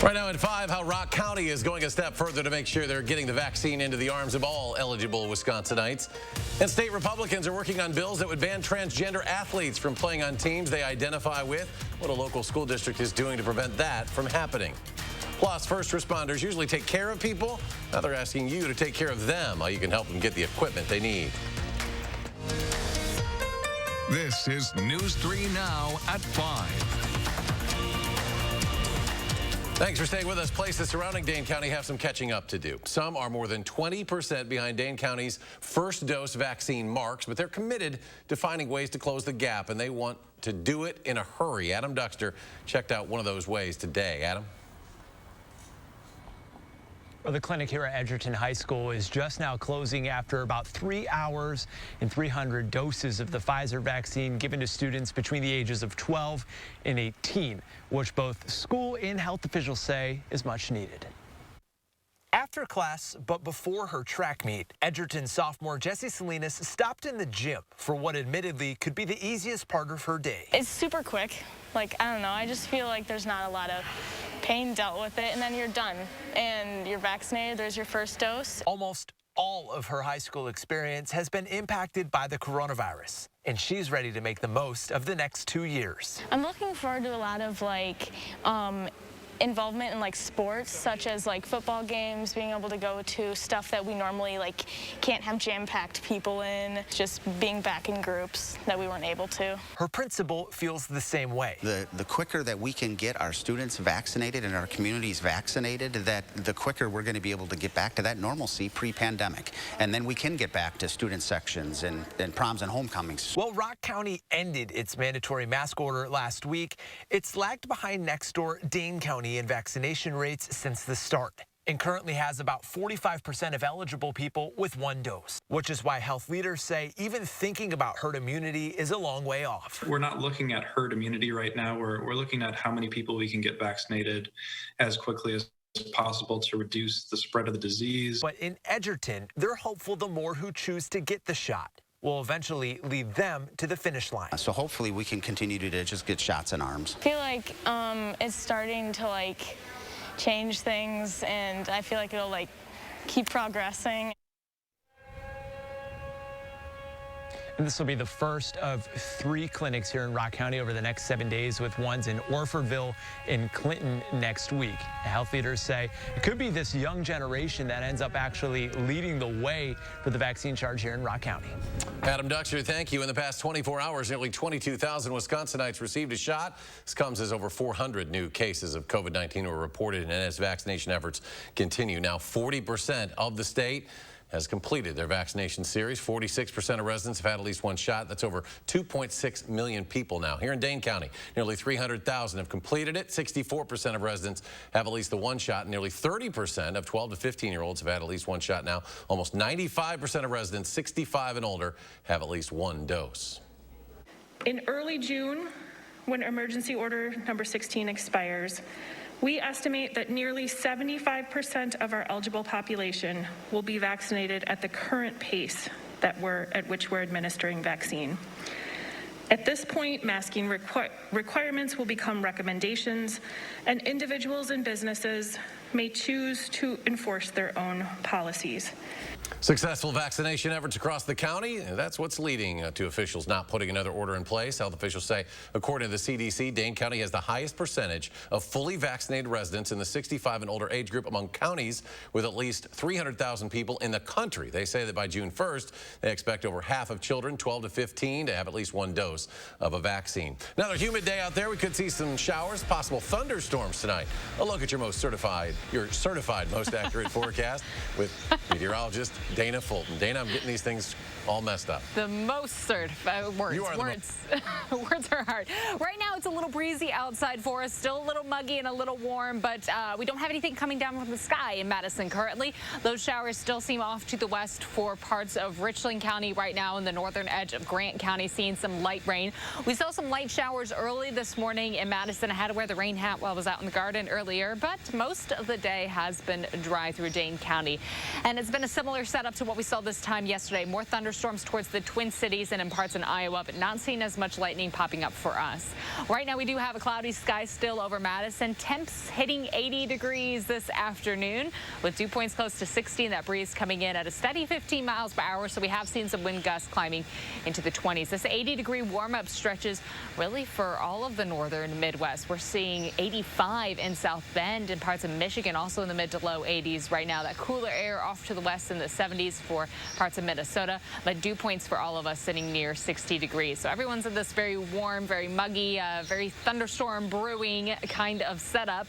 Right now at 5, how Rock County is going a step further to make sure they're getting the vaccine into the arms of all eligible Wisconsinites. And state Republicans are working on bills that would ban transgender athletes from playing on teams they identify with. What a local school district is doing to prevent that from happening. Plus, first responders usually take care of people. Now they're asking you to take care of them, how you can help them get the equipment they need. This is News 3 Now at 5. Thanks for staying with us. Places surrounding Dane County have some catching up to do. Some are more than 20% behind Dane County's first dose vaccine marks, but they're committed to finding ways to close the gap, and they want to do it in a hurry. Adam Duxter checked out one of those ways today. Adam? Well, the clinic here at Edgerton High School is just now closing after about 3 hours and 300 doses of the Pfizer vaccine given to students between the ages of 12 and 18, which both school and health officials say is much needed. After class, but before her track meet, Edgerton sophomore Jessie Salinas stopped in the gym for what admittedly could be the easiest part of her day. It's super quick. Like, I don't know, I just feel like there's not a lot of pain dealt with it, and then you're done. And you're vaccinated, there's your first dose. Almost all of her high school experience has been impacted by the coronavirus, and she's ready to make the most of the next 2 years. I'm looking forward to a lot of, like, involvement in like sports, such as like football games, being able to go to stuff that we normally like can't have jam-packed people in, just being back in groups that we weren't able to. Her principal feels the same way. The quicker that we can get our students vaccinated and our communities vaccinated, the quicker we're going to be able to get back to that normalcy pre-pandemic. And then we can get back to student sections and proms and homecomings. Well, Rock County ended its mandatory mask order last week. It's lagged behind next door Dane County in vaccination rates since the start, and currently has about 45% of eligible people with 1 dose, which is why health leaders say even thinking about herd immunity is a long way off. We're not looking at herd immunity right now. We're looking at how many people we can get vaccinated as quickly as possible to reduce the spread of the disease. But in Edgerton, they're hopeful the more who choose to get the shot will eventually lead them to the finish line. So hopefully we can continue to just get shots in arms. I feel like it's starting to like change things, and I feel like it'll like keep progressing. And this will be the first of 3 clinics here in Rock County over the next 7 days, with ones in Orfordville and Clinton next week. Health leaders say it could be this young generation that ends up actually leading the way for the vaccine charge here in Rock County. Adam Duxter, thank you. In the past 24 hours, nearly 22,000 Wisconsinites received a shot. This comes as over 400 new cases of COVID-19 were reported, and as vaccination efforts continue. Now 40% of the state has completed their vaccination series. 46% of residents have had at least 1 shot. That's over 2.6 million people now. Here in Dane County, nearly 300,000 have completed it. 64% of residents have at least the 1 shot. Nearly 30% of 12 to 15-year-olds have had at least 1 shot now. Almost 95% of residents 65 and older have at least 1 dose. In early June, when emergency order number 16 expires, we estimate that nearly 75% of our eligible population will be vaccinated at the current pace at which we're administering vaccine. At this point, masking requirements will become recommendations, and individuals and businesses may choose to enforce their own policies. Successful vaccination efforts across the county, that's what's leading to officials not putting another order in place. Health officials say, according to the CDC, Dane County has the highest percentage of fully vaccinated residents in the 65 and older age group among counties with at least 300,000 people in the country. They say that by June 1st, they expect over half of children 12 to 15 to have at least 1 dose of a vaccine. Another humid day out there. We could see some showers, possible thunderstorms tonight. A look at your certified most accurate forecast with meteorologist Dana Fulton. Dana, I'm getting these things all messed up. The most certified words. You are words. Words are hard. Right now, it's a little breezy outside for us, still a little muggy and a little warm, but we don't have anything coming down from the sky in Madison currently. Those showers still seem off to the west for parts of Richland County right now, and the northern edge of Grant County, seeing some light rain. rain. We saw some light showers early this morning in Madison. I had to wear the rain hat while I was out in the garden earlier, but most of the day has been dry through Dane County. And it's been a similar setup to what we saw this time yesterday. More thunderstorms towards the Twin Cities and in parts in Iowa, but not seeing as much lightning popping up for us. Right now we do have a cloudy sky still over Madison. Temps hitting 80 degrees this afternoon with dew points close to 60 and that breeze coming in at a steady 15 miles per hour. So we have seen some wind gusts climbing into the 20s. This 80-degree warm-up stretches really for all of the northern Midwest. We're seeing 85 in South Bend and parts of Michigan, also in the mid to low 80s right now. That cooler air off to the west in the 70s for parts of Minnesota, but dew points for all of us sitting near 60 degrees. So everyone's in this very warm, very muggy, very thunderstorm brewing kind of setup.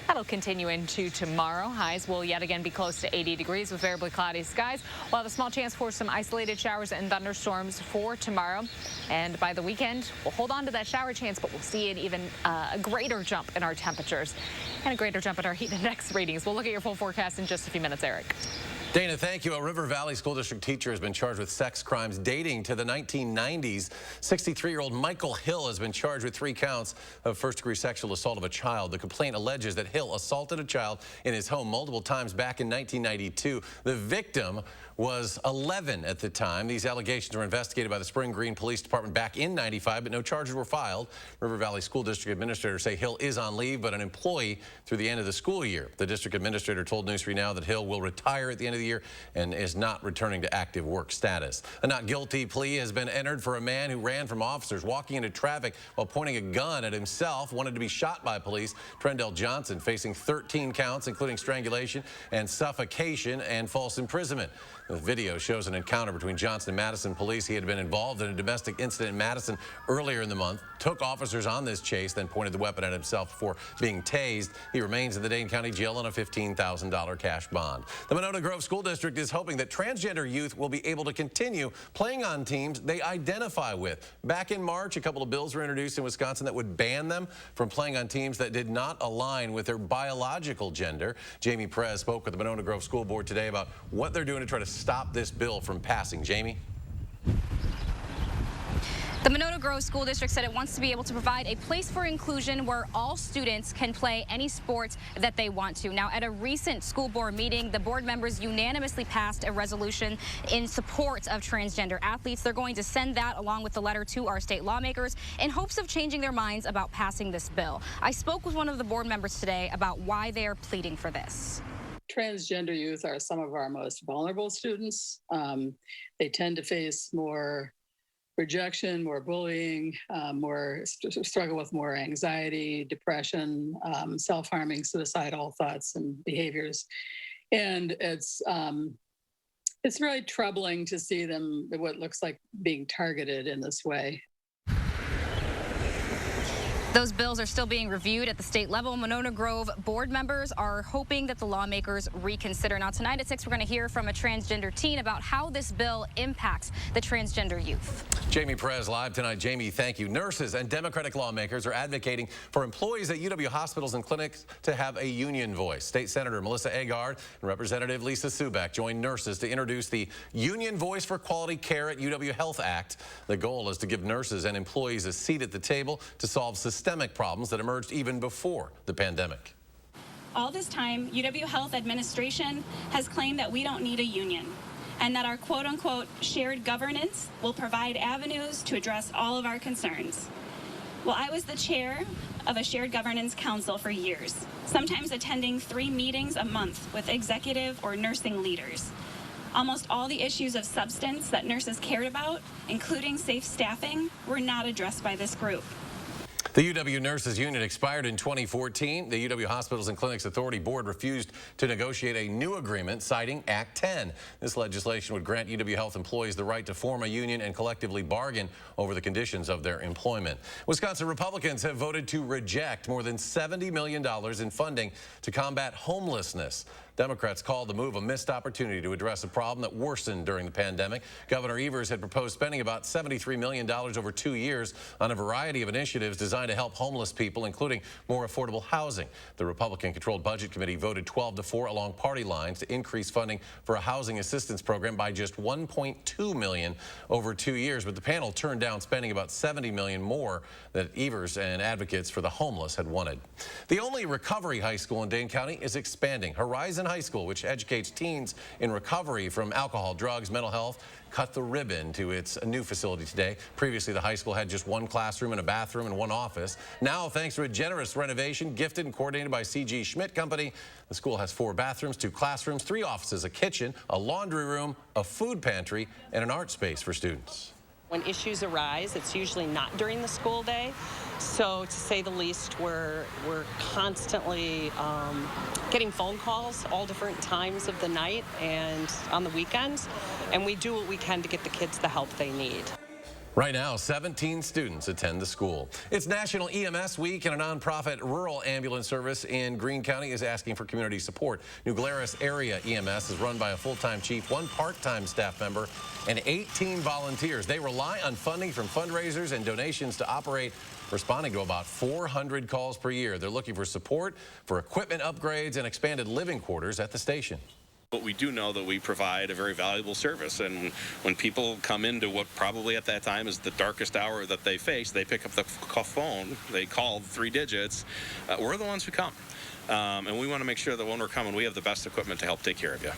That'll continue into tomorrow. Highs will yet again be close to 80 degrees with variably cloudy skies. We'll have a small chance for some isolated showers and thunderstorms for tomorrow. And by the weekend, we'll hold on to that shower chance, but we'll see an even a greater jump in our temperatures and a greater jump in our heat index readings. We'll look at your full forecast in just a few minutes, Eric. Dana, thank you. A River Valley School District teacher has been charged with sex crimes dating to the 1990s. 63-year-old Michael Hill has been charged with 3 counts of first-degree sexual assault of a child. The complaint alleges that Hill assaulted a child in his home multiple times back in 1992. The victim was 11 at the time. These allegations were investigated by the Spring Green Police Department back in '95, but no charges were filed. River Valley School District administrators say Hill is on leave, but an employee through the end of the school year. The district administrator told News 3 Now that Hill will retire at the end of the year and is not returning to active work status. A not guilty plea has been entered for a man who ran from officers walking into traffic while pointing a gun at himself, wanted to be shot by police. Trendell Johnson facing 13 counts, including strangulation and suffocation and false imprisonment. The video shows an encounter between Johnson and Madison police. He had been involved in a domestic incident in Madison earlier in the month, took officers on this chase, then pointed the weapon at himself before being tased. He remains in the Dane County Jail on a $15,000 cash bond. The Monona Grove School District is hoping that transgender youth will be able to continue playing on teams they identify with. Back in March, a couple of bills were introduced in Wisconsin that would ban them from playing on teams that did not align with their biological gender. Jamie Perez spoke with the Monona Grove School Board today about what they're doing to try to stop this bill from passing. Jamie? The Monona Grove School District said it wants to be able to provide a place for inclusion where all students can play any sports that they want to. Now, at a recent school board meeting, the board members unanimously passed a resolution in support of transgender athletes. They're going to send that along with the letter to our state lawmakers in hopes of changing their minds about passing this bill. I spoke with one of the board members today about why they are pleading for this. Transgender youth are some of our most vulnerable students. They tend to face more rejection, more bullying, struggle with more anxiety, depression, self-harming, suicidal thoughts and behaviors. And it's really troubling to see them, what looks like being targeted in this way. Those bills are still being reviewed at the state level. Monona Grove board members are hoping that the lawmakers reconsider. Now, tonight at 6, we're going to hear from a transgender teen about how this bill impacts the transgender youth. Jamie Perez live tonight. Jamie, thank you. Nurses and Democratic lawmakers are advocating for employees at UW hospitals and clinics to have a union voice. State Senator Melissa Agard and Representative Lisa Subak joined nurses to introduce the Union Voice for Quality Care at UW Health Act. The goal is to give nurses and employees a seat at the table to solve systemic problems that emerged even before the pandemic. All this time, UW Health administration has claimed that we don't need a union and that our quote-unquote shared governance will provide avenues to address all of our concerns. Well, I was the chair of a shared governance council for years, sometimes attending 3 meetings a month with executive or nursing leaders. Almost all the issues of substance that nurses cared about, including safe staffing, were not addressed by this group. The UW Nurses Union expired in 2014. The UW Hospitals and Clinics Authority Board refused to negotiate a new agreement, citing Act 10. This legislation would grant UW Health employees the right to form a union and collectively bargain over the conditions of their employment. Wisconsin Republicans have voted to reject more than $70 million in funding to combat homelessness. Democrats called the move a missed opportunity to address a problem that worsened during the pandemic. Governor Evers had proposed spending about $73 million over 2 years on a variety of initiatives designed to help homeless people, including more affordable housing. The Republican-controlled Budget Committee voted 12-4 along party lines to increase funding for a housing assistance program by just $1.2 million over 2 years, but the panel turned down spending about $70 million more that Evers and advocates for the homeless had wanted. The only recovery high school in Dane County is expanding. Horizon High School, which educates teens in recovery from alcohol, drugs, mental health, cut the ribbon to its new facility today. Previously, the high school had just one classroom and a bathroom and one office. Now, thanks to a generous renovation gifted and coordinated by C.G. Schmidt Company, the school has 4 bathrooms, 2 classrooms, 3 offices, a kitchen, a laundry room, a food pantry, and an art space for students. When issues arise, it's usually not during the school day. So to say the least, we're constantly getting phone calls all different times of the night and on the weekends. And we do what we can to get the kids the help they need. Right now, 17 students attend the school. It's National EMS Week, and a nonprofit rural ambulance service in Greene County is asking for community support. New Glarus Area EMS is run by a full-time chief, 1 part-time staff member, and 18 volunteers. They rely on funding from fundraisers and donations to operate, responding to about 400 calls per year. They're looking for support for equipment upgrades and expanded living quarters at the station. But we do know that we provide a very valuable service, and when people come into what probably at that time is the darkest hour that they face, they pick up the phone, they call 3 digits, we're the ones who come. And we want to make sure that when we're coming, we have the best equipment to help take care of you.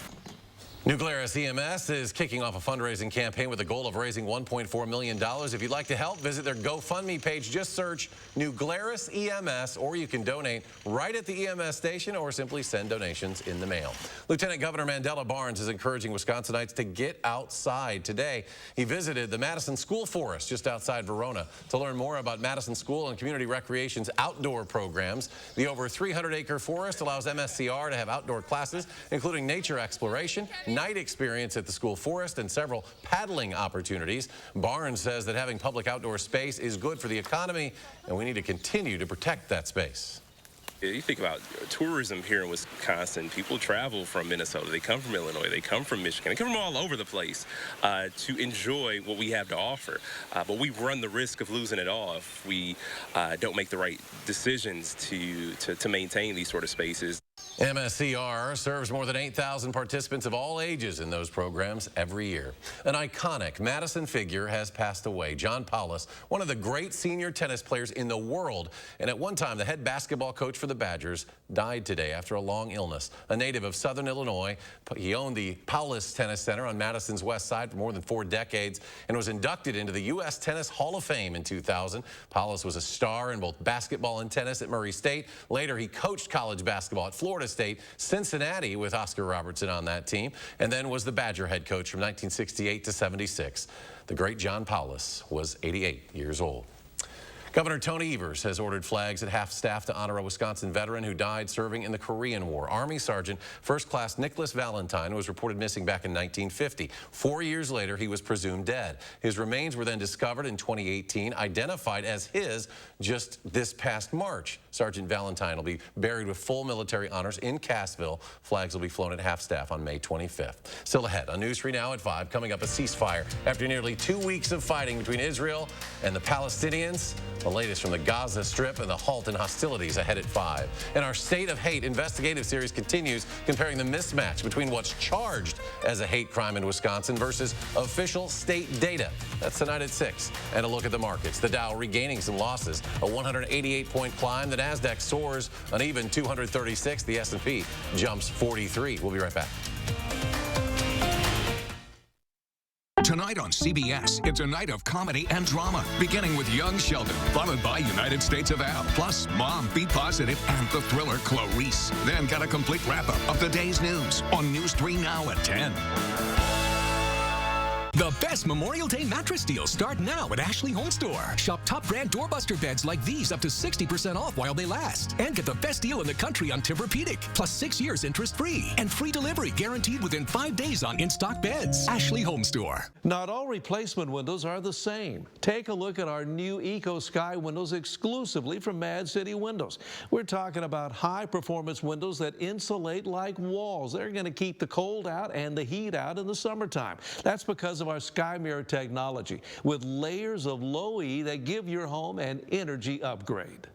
New Glarus EMS is kicking off a fundraising campaign with a goal of raising $1.4 million. If you'd like to help, visit their GoFundMe page. Just search New Glarus EMS, or you can donate right at the EMS station or simply send donations in the mail. Lieutenant Governor Mandela Barnes is encouraging Wisconsinites to get outside today. He visited the Madison School Forest just outside Verona to learn more about Madison School and Community Recreation's outdoor programs. The over 300-acre forest allows MSCR to have outdoor classes, including nature exploration, night experience at the school forest, and several paddling opportunities. Barnes says that having public outdoor space is good for the economy, and we need to continue to protect that space. You think about tourism here in Wisconsin. People travel from Minnesota. They come from Illinois. They come from Michigan. They come from all over the place to enjoy what we have to offer. But we run the risk of losing it all if we don't make the right decisions to maintain these sort of spaces. MSCR serves more than 8,000 participants of all ages in those programs every year. An iconic Madison figure has passed away. John Paulus, one of the great senior tennis players in the world, and at one time the head basketball coach for the Badgers, died today after a long illness. A native of Southern Illinois, he owned the Paulus Tennis Center on Madison's west side for more than 4 decades and was inducted into the U.S. Tennis Hall of Fame in 2000. Paulus was a star in both basketball and tennis at Murray State. Later, he coached college basketball at Florida State, Cincinnati with Oscar Robertson on that team, and then was the Badger head coach from 1968 to 76. The great John Paulus was 88 years old. Governor Tony Evers has ordered flags at half-staff to honor a Wisconsin veteran who died serving in the Korean War. Army Sergeant First Class Nicholas Valentine was reported missing back in 1950. 4 years later, he was presumed dead. His remains were then discovered in 2018, identified as his just this past March. Sergeant Valentine will be buried with full military honors in Cassville. Flags will be flown at half-staff on May 25th. Still ahead on News 3 Now at 5, coming up a ceasefire after nearly 2 weeks of fighting between Israel and the Palestinians. The latest from the Gaza Strip and the halt in hostilities ahead at 5. And our State of Hate investigative series continues, comparing the mismatch between what's charged as a hate crime in Wisconsin versus official state data. That's tonight at 6. And a look at the markets. The Dow regaining some losses. A 188-point climb. The Nasdaq soars an even 236. The S&P jumps 43. We'll be right back. Tonight on CBS, it's a night of comedy and drama, beginning with Young Sheldon, followed by United States of Al, plus Mom, Be Positive, and the thriller Clarice. Then got a complete wrap-up of the day's news on News 3 Now at 10. The best Memorial Day mattress deals start now at Ashley Home Store. Shop top brand doorbuster beds like these up to 60% off while they last. And get the best deal in the country on Tempur-Pedic, plus 6 years interest-free. And free delivery guaranteed within 5 days on in-stock beds. Ashley Home Store. Not all replacement windows are the same. Take a look at our new Eco Sky windows exclusively from Mad City Windows. We're talking about high-performance windows that insulate like walls. They're going to keep the cold out and the heat out in the summertime. That's because of our Sky Mirror technology with layers of low E that give your home an energy upgrade.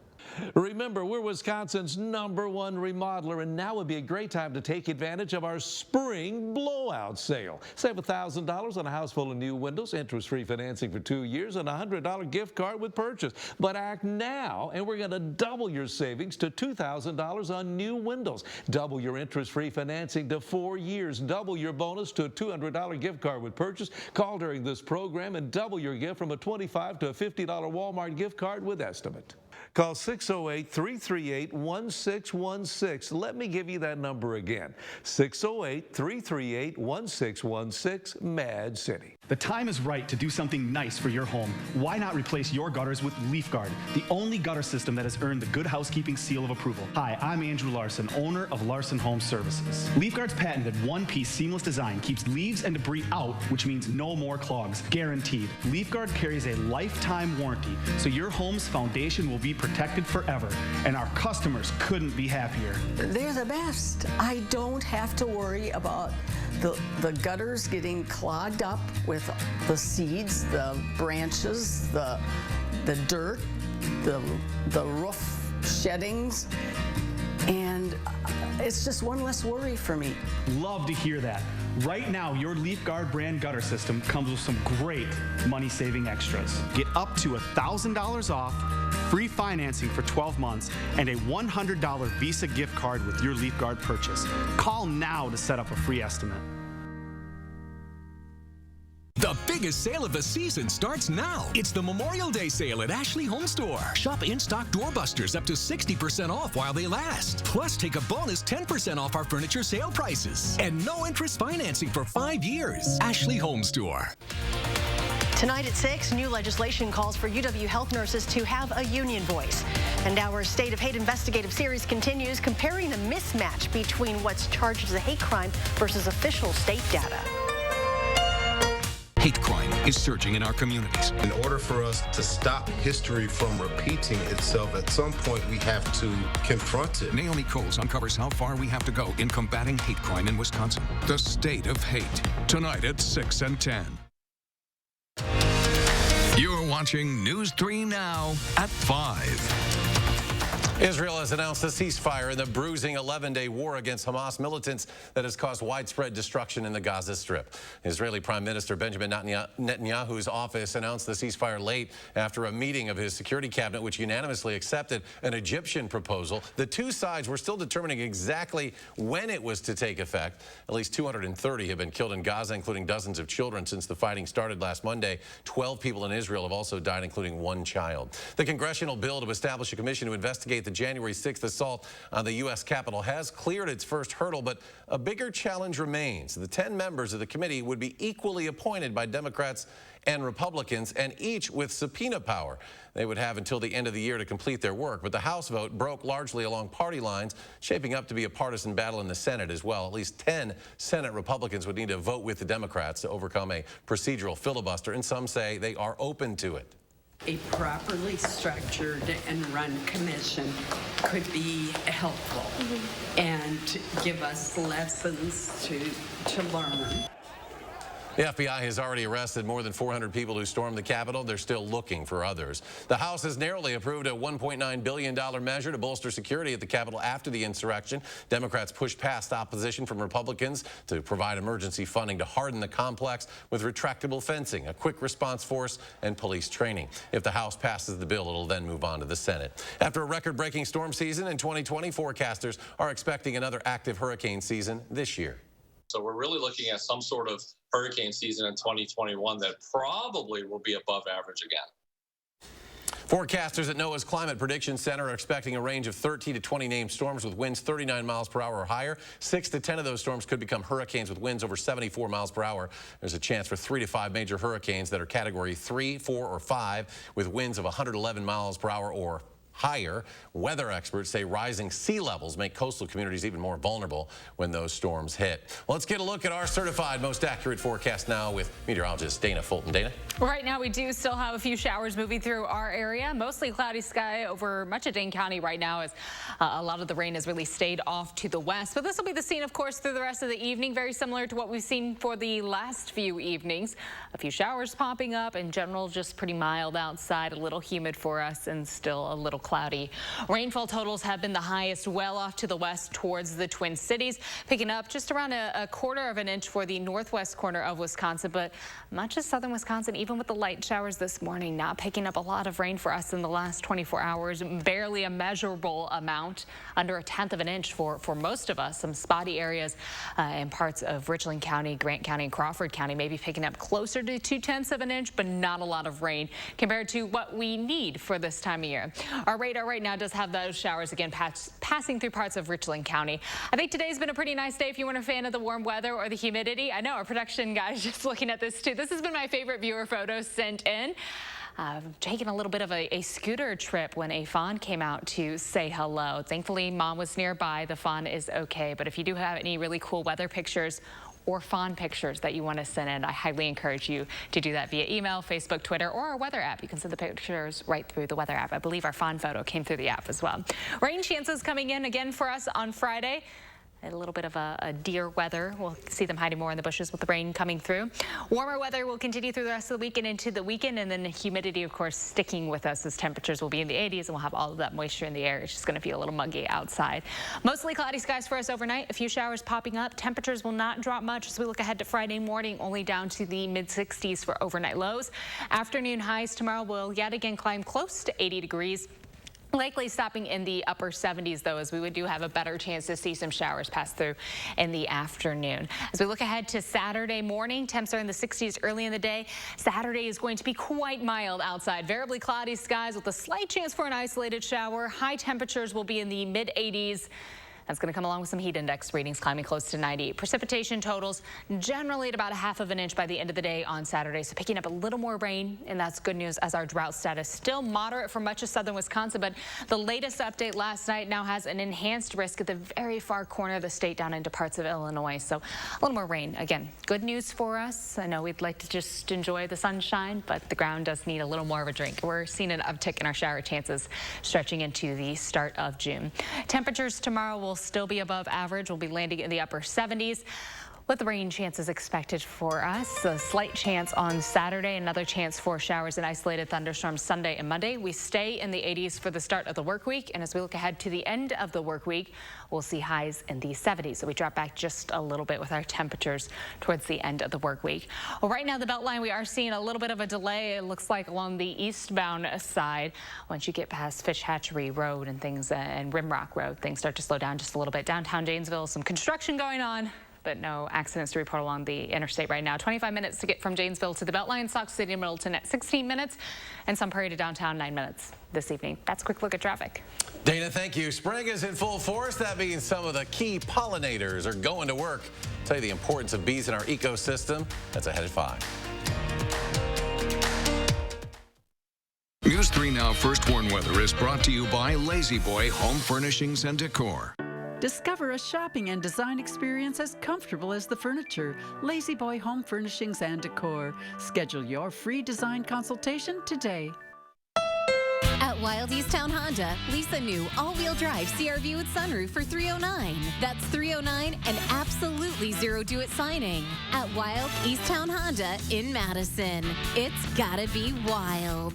Remember, we're Wisconsin's #1 remodeler, and now would be a great time to take advantage of our spring blowout sale. Save $1,000 on a house full of new windows, interest-free financing for 2 years, and a $100 gift card with purchase. But act now, and we're going to double your savings to $2,000 on new windows. Double your interest-free financing to 4 years. Double your bonus to a $200 gift card with purchase. Call during this program and double your gift from a $25 to a $50 Walmart gift card with estimate. Call 608-338-1616. Let me give you that number again. 608-338-1616, Mad City. The time is right to do something nice for your home. Why not replace your gutters with LeafGuard, the only gutter system that has earned the Good Housekeeping seal of approval? Hi, I'm Andrew Larson, owner of Larson Home Services. LeafGuard's patented one-piece seamless design keeps leaves and debris out, which means no more clogs, guaranteed. LeafGuard carries a lifetime warranty, so your home's foundation will be protected forever, and our customers couldn't be happier. They're the best. I don't have to worry about the gutters getting clogged up with the seeds, the branches, the dirt, the roof sheddings, and it's just one less worry for me. Love to hear that. Right now, your LeafGuard brand gutter system comes with some great money-saving extras. Get up to $1,000 off, free financing for 12 months, and a $100 Visa gift card with your LeafGuard purchase. Call now to set up a free estimate. The biggest sale of the season starts now. It's the Memorial Day sale at Ashley Home Store. Shop in-stock doorbusters up to 60% off while they last. Plus, take a bonus 10% off our furniture sale prices. And no interest financing for 5 years. Ashley Home Store. Tonight at 6, new legislation calls for UW health nurses to have a union voice. And our State of Hate investigative series continues, comparing the mismatch between what's charged as a hate crime versus official state data. Hate crime is surging in our communities. In order for us to stop history from repeating itself, at some point we have to confront it. Naomi Coles uncovers how far we have to go in combating hate crime in Wisconsin. The State of Hate. Tonight at 6 and 10. You're watching News 3 Now at 5. Israel has announced a ceasefire in the bruising 11-day war against Hamas militants that has caused widespread destruction in the Gaza Strip. Israeli Prime Minister Benjamin Netanyahu's office announced the ceasefire late after a meeting of his security cabinet, which unanimously accepted an Egyptian proposal. The two sides were still determining exactly when it was to take effect. At least 230 have been killed in Gaza, including dozens of children since the fighting started last Monday. 12 people in Israel have also died, including 1 child. The congressional bill to establish a commission to investigate the January 6th assault on the U.S. Capitol has cleared its first hurdle, but a bigger challenge remains. The 10 members of the committee would be equally appointed by Democrats and Republicans, and each with subpoena power. They would have until the end of the year to complete their work, but the House vote broke largely along party lines, shaping up to be a partisan battle in the Senate as well. At least 10 Senate Republicans would need to vote with the Democrats to overcome a procedural filibuster, and some say they are open to it. A properly structured and run commission could be helpful and give us lessons to learn. The FBI has already arrested more than 400 people who stormed the Capitol. They're still looking for others. The House has narrowly approved a $1.9 billion measure to bolster security at the Capitol after the insurrection. Democrats pushed past opposition from Republicans to provide emergency funding to harden the complex with retractable fencing, a quick response force, and police training. If the House passes the bill, it'll then move on to the Senate. After a record-breaking storm season in 2020, forecasters are expecting another active hurricane season this year. So we're really looking at some sort of hurricane season in 2021 that probably will be above average again. Forecasters at NOAA's Climate Prediction Center are expecting a range of 13 to 20 named storms with winds 39 miles per hour or higher. 6 to 10 of those storms could become hurricanes with winds over 74 miles per hour. There's a chance for 3 to 5 major hurricanes that are category 3, 4, or 5 with winds of 111 miles per hour or higher. Weather experts say rising sea levels make coastal communities even more vulnerable when those storms hit. Well, let's get a look at our certified most accurate forecast now with meteorologist Dana Fulton. Dana? Right now, we do still have a few showers moving through our area. Mostly cloudy sky over much of Dane County right now as a lot of the rain has really stayed off to the west. But this will be the scene, of course, through the rest of the evening. Very similar to what we've seen for the last few evenings. A few showers popping up. In general, just pretty mild outside, a little humid for us and still a little cloudy. Rainfall totals have been the highest well off to the west towards the Twin Cities, picking up just around a quarter of an inch for the northwest corner of Wisconsin, but much of southern Wisconsin, even with the light showers this morning, not picking up a lot of rain for us in the last 24 hours, barely a measurable amount, under 1/10 of an inch for most of us. Some spotty areas in parts of Richland County, Grant County, and Crawford County, maybe picking up closer to 2/10 of an inch, but not a lot of rain compared to what we need for this time of year. Our radar right now does have those showers again passing through parts of Richland County. I think today's been a pretty nice day if you weren't a fan of the warm weather or the humidity. I know our production guys just looking at this too. This has been my favorite viewer photo sent in. Taking a little bit of a scooter trip when a fawn came out to say hello. Thankfully, Mom was nearby. The fawn is okay. But if you do have any really cool weather pictures or fawn pictures that you want to send in, I highly encourage you to do that via email, Facebook, Twitter, or our weather app. You can send the pictures right through the weather app. I believe our fawn photo came through the app as well. Rain chances coming in again for us on Friday. A little bit of a deer weather. We'll see them hiding more in the bushes with the rain coming through. Warmer weather will continue through the rest of the week and into the weekend, and then the humidity, of course, sticking with us as temperatures will be in the 80s, and we'll have all of that moisture in the air. It's just going to feel a little muggy outside. Mostly cloudy skies for us overnight. A few showers popping up. Temperatures will not drop much as we look ahead to Friday morning, only down to the mid-60s for overnight lows. Afternoon highs tomorrow will yet again climb close to 80 degrees. Likely stopping in the upper 70s, though, as we do have a better chance to see some showers pass through in the afternoon. As we look ahead to Saturday morning, temps are in the 60s early in the day. Saturday is going to be quite mild outside. Variably cloudy skies with a slight chance for an isolated shower. High temperatures will be in the mid-80s. That's going to come along with some heat index readings climbing close to 90. Precipitation totals generally at about 1/2 of an inch by the end of the day on Saturday. So picking up a little more rain, and that's good news as our drought status still moderate for much of southern Wisconsin. But the latest update last night now has an enhanced risk at the very far corner of the state down into parts of Illinois. So a little more rain. Again, good news for us. I know we'd like to just enjoy the sunshine, but the ground does need a little more of a drink. We're seeing an uptick in our shower chances stretching into the start of June. Temperatures tomorrow will still be above average. We'll be landing in the upper 70s. With the rain chances expected for us, a slight chance on Saturday, another chance for showers and isolated thunderstorms Sunday and Monday. We stay in the 80s for the start of the work week, and as we look ahead to the end of the work week, we'll see highs in the 70s. So we drop back just a little bit with our temperatures towards the end of the work week. Well, right now, the Beltline, we are seeing a little bit of a delay. It looks like along the eastbound side. Once you get past Fish Hatchery Road and things and Rimrock Road, things start to slow down just a little bit. Downtown Janesville, some construction going on, but no accidents to report along the interstate right now. 25 minutes to get from Janesville to the Beltline, Sauk City, Middleton at 16 minutes, and Sun Prairie to downtown 9 minutes this evening. That's a quick look at traffic. Dana, thank you. Spring is in full force. That means some of the key pollinators are going to work. I'll tell you the importance of bees in our ecosystem. That's ahead at 5. News 3 Now First Warn Weather is brought to you by Lazy Boy Home Furnishings and Decor. Discover a shopping and design experience as comfortable as the furniture. Lazy Boy Home Furnishings and Decor. Schedule your free design consultation today. At Wild Easttown Honda, lease a new all-wheel drive CR-V with sunroof for $309. That's $309 and absolutely zero due at signing. At Wild Easttown Honda in Madison. It's gotta be wild.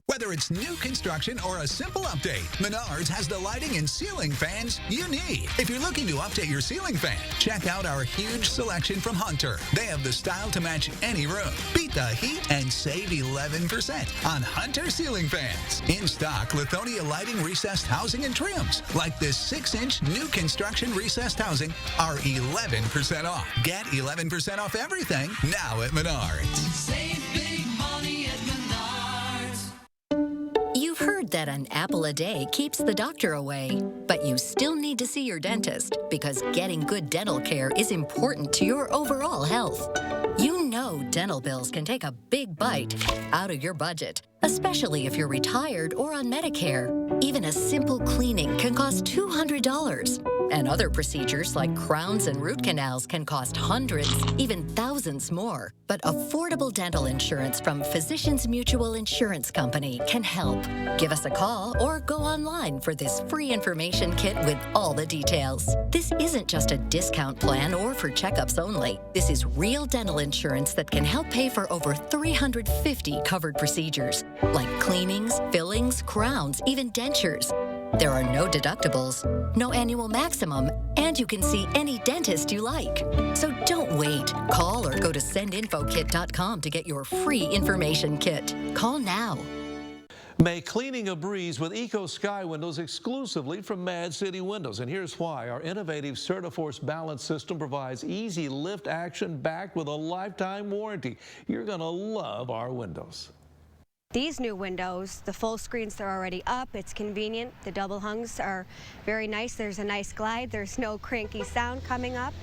Whether it's new construction or a simple update, Menards has the lighting and ceiling fans you need. If you're looking to update your ceiling fan, check out our huge selection from Hunter. They have the style to match any room. Beat the heat and save 11% on Hunter ceiling fans. In stock, Lithonia lighting recessed housing and trims, like this 6-inch new construction recessed housing, are 11% off. Get 11% off everything now at Menards. Save big money at Menards. that an apple a day keeps the doctor away. But you still need to see your dentist because getting good dental care is important to your overall health. You know dental bills can take a big bite out of your budget, especially if you're retired or on Medicare. Even a simple cleaning can cost $200. And other procedures like crowns and root canals can cost hundreds, even thousands more. But affordable dental insurance from Physicians Mutual Insurance Company can help. Give us a call or go online for this free information kit with all the details. This isn't just a discount plan or for checkups only. This is real dental insurance that can help pay for over 350 covered procedures, like cleanings, fillings, crowns, even dentures. There are no deductibles, no annual maximum, and you can see any dentist you like. So don't wait. Call or go to sendinfokit.com to get your free information kit. Call now. Make cleaning a breeze with Eco Sky windows exclusively from Mad City Windows. And here's why. Our innovative CertaForce balance system provides easy lift action backed with a lifetime warranty. You're going to love our windows. These new windows, the full screens, they're already up. It's convenient. The double hungs are very nice. There's a nice glide. There's no cranky sound coming up.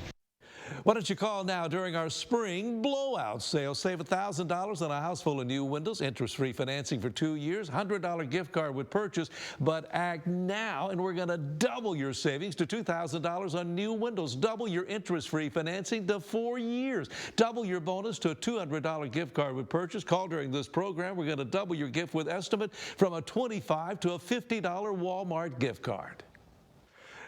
Why don't you call now during our spring blowout sale? Save $1,000 on a house full of new windows, interest-free financing for 2 years, $100 gift card with purchase. But act now, and we're going to double your savings to $2,000 on new windows. Double your interest-free financing to 4 years. Double your bonus to a $200 gift card with purchase. Call during this program. We're going to double your gift with estimate from a $25 to a $50 Walmart gift card.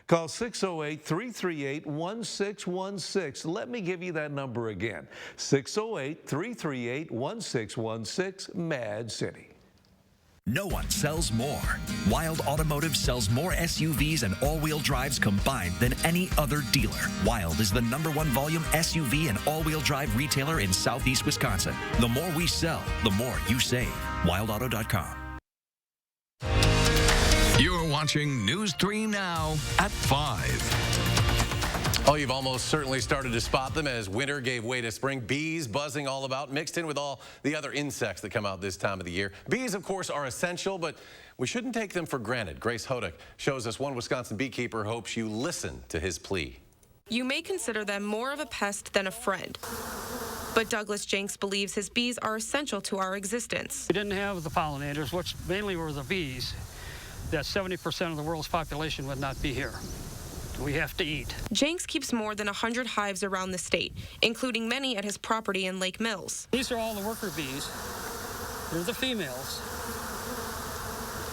Call 608-338-1616. Let me give you that number again. 608-338-1616, Mad City. No one sells more. Wild Automotive sells more SUVs and all-wheel drives combined than any other dealer. Wild is the #1 volume SUV and all-wheel drive retailer in Southeast Wisconsin. The more we sell, the more you save. WildAuto.com. You're watching News 3 Now at 5. Oh, you've almost certainly started to spot them as winter gave way to spring. Bees buzzing all about, mixed in with all the other insects that come out this time of the year. Bees, of course, are essential, but we shouldn't take them for granted. Grace Hodak shows us one Wisconsin beekeeper hopes you listen to his plea. You may consider them more of a pest than a friend. But Douglas Jenks believes his bees are essential to our existence. We didn't have the pollinators, which mainly were the bees. That 70% of the world's population would not be here. We have to eat. Jenks keeps more than 100 hives around the state, including many at his property in Lake Mills. These are all the worker bees. They're the females.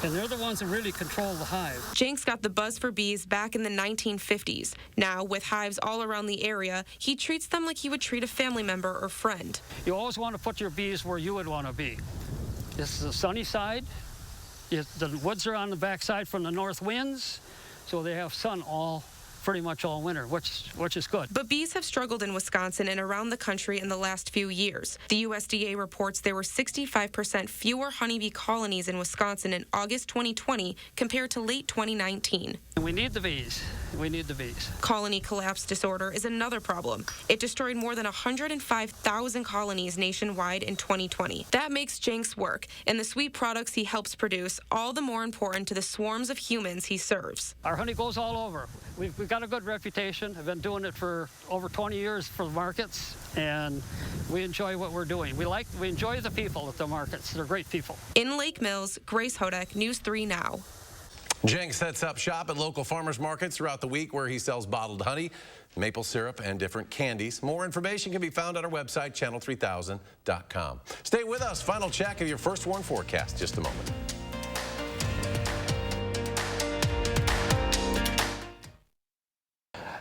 And they're the ones that really control the hive. Jenks got the buzz for bees back in the 1950s. Now, with hives all around the area, he treats them like he would treat a family member or friend. You always want to put your bees where you would want to be. This is the sunny side. The woods are on the backside from the north winds, so they have sun pretty much all winter, which is good. But bees have struggled in Wisconsin and around the country in the last few years. The USDA reports there were 65% fewer honeybee colonies in Wisconsin in August 2020 compared to late 2019. We need the bees. We need the bees. Colony collapse disorder is another problem. It destroyed more than 105,000 colonies nationwide in 2020. That makes Jenks' work and the sweet products he helps produce all the more important to the swarms of humans he serves. Our honey goes all over. We've got a good reputation. I've been doing it for over 20 years for the markets, and we enjoy what we're doing. We enjoy the people at the markets. They're great people. In Lake Mills, Grace Hodak, News 3 Now. Jenks sets up shop at local farmers markets throughout the week where he sells bottled honey, maple syrup, and different candies. More information can be found on our website, channel3000.com. Stay with us. Final check of your First Warn forecast. Just a moment.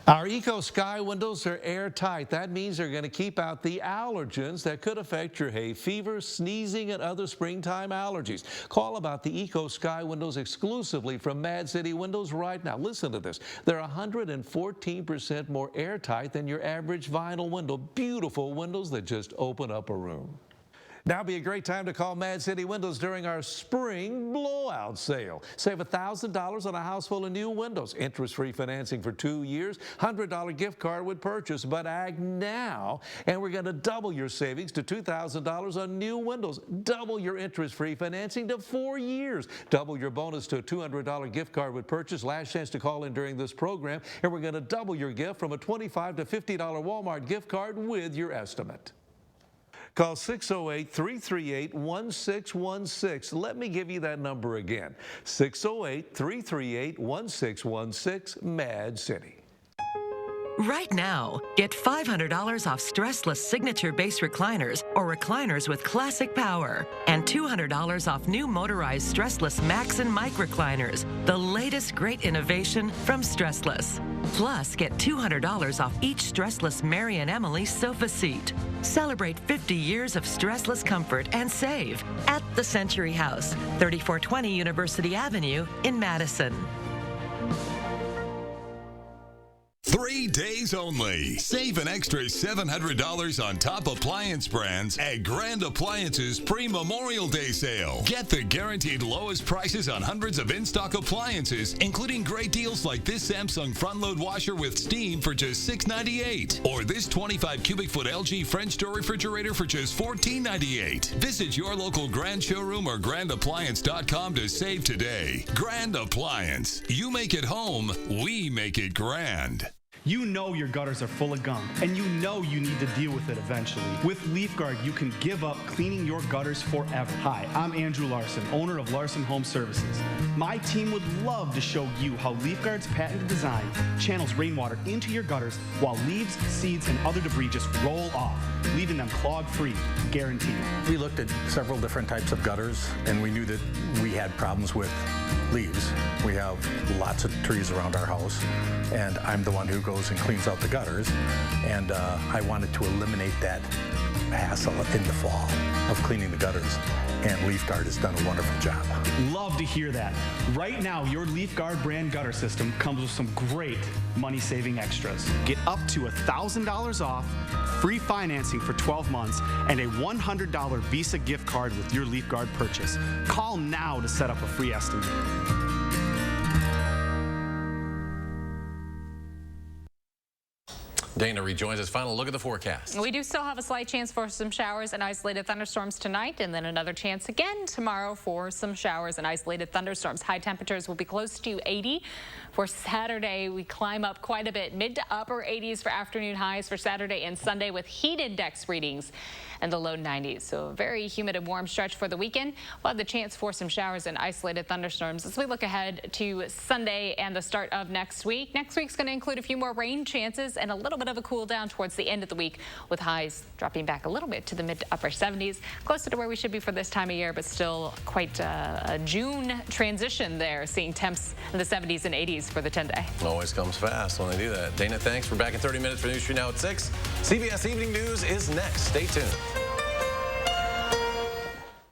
Our Eco Sky windows are airtight. That means they're going to keep out the allergens that could affect your hay fever, sneezing, and other springtime allergies. Call about the Eco Sky windows exclusively from Mad City Windows right now. Listen to this. They're 114% more airtight than your average vinyl window. Beautiful windows that just open up a room. Now would be a great time to call Mad City Windows during our spring blowout sale. Save $1,000 on a house full of new windows. Interest-free financing for 2 years. $100 gift card with purchase. But act now, and we're going to double your savings to $2,000 on new windows. Double your interest-free financing to 4 years. Double your bonus to a $200 gift card with purchase. Last chance to call in during this program. And we're going to double your gift from a $25 to $50 Walmart gift card with your estimate. Call 608-338-1616. Let me give you that number again. 608-338-1616, Mad City. Right now, get $500 off stressless signature base recliners or recliners with classic power, and $200 off new motorized stressless Max and Mike recliners, the latest great innovation from Stressless. Plus, get $200 off each stressless Mary and Emily sofa seat. Celebrate 50 years of stressless comfort and save at the Century House, 3420 University Avenue in Madison. 3 days only. Save an extra $700 on top appliance brands at Grand Appliances pre-Memorial Day sale. Get the guaranteed lowest prices on hundreds of in-stock appliances, including great deals like this Samsung front-load washer with steam for just $6.98, or this 25 cubic foot LG French door refrigerator for just $14.98. Visit your local Grand showroom or grandappliance.com to save today. Grand Appliance. You make it home, we make it grand. You know your gutters are full of gunk, and you know you need to deal with it eventually. With LeafGuard, you can give up cleaning your gutters forever. Hi, I'm Andrew Larson, owner of Larson Home Services. My team would love to show you how LeafGuard's patented design channels rainwater into your gutters while leaves, seeds, and other debris just roll off, leaving them clog-free, guaranteed. We looked at several different types of gutters, and we knew that we had problems with leaves. We have lots of trees around our house, and I'm the one who goes and cleans out the gutters, and I wanted to eliminate that hassle in the fall of cleaning the gutters, and LeafGuard has done a wonderful job. Love to hear that. Right now, your LeafGuard brand gutter system comes with some great money-saving extras. Get up to $1,000 off, free financing for 12 months, and a $100 Visa gift card with your LeafGuard purchase. Call now to set up a free estimate. Dana rejoins us. Final look at the forecast. We do still have a slight chance for some showers and isolated thunderstorms tonight, and then another chance again tomorrow for some showers and isolated thunderstorms. High temperatures will be close to 80. For Saturday, we climb up quite a bit, mid to upper 80s for afternoon highs for Saturday and Sunday, with heat index readings in the low 90s. So a very humid and warm stretch for the weekend. We'll have the chance for some showers and isolated thunderstorms as we look ahead to Sunday and the start of next week. Next week's going to include a few more rain chances and a little bit of a cool down towards the end of the week, with highs dropping back a little bit to the mid to upper 70s, closer to where we should be for this time of year, but still quite a June transition there, seeing temps in the 70s and 80s for the 10-day. Always comes fast when they do that. Dana, thanks. We're back in 30 minutes for News Street Now at 6. CBS Evening News is next. Stay tuned.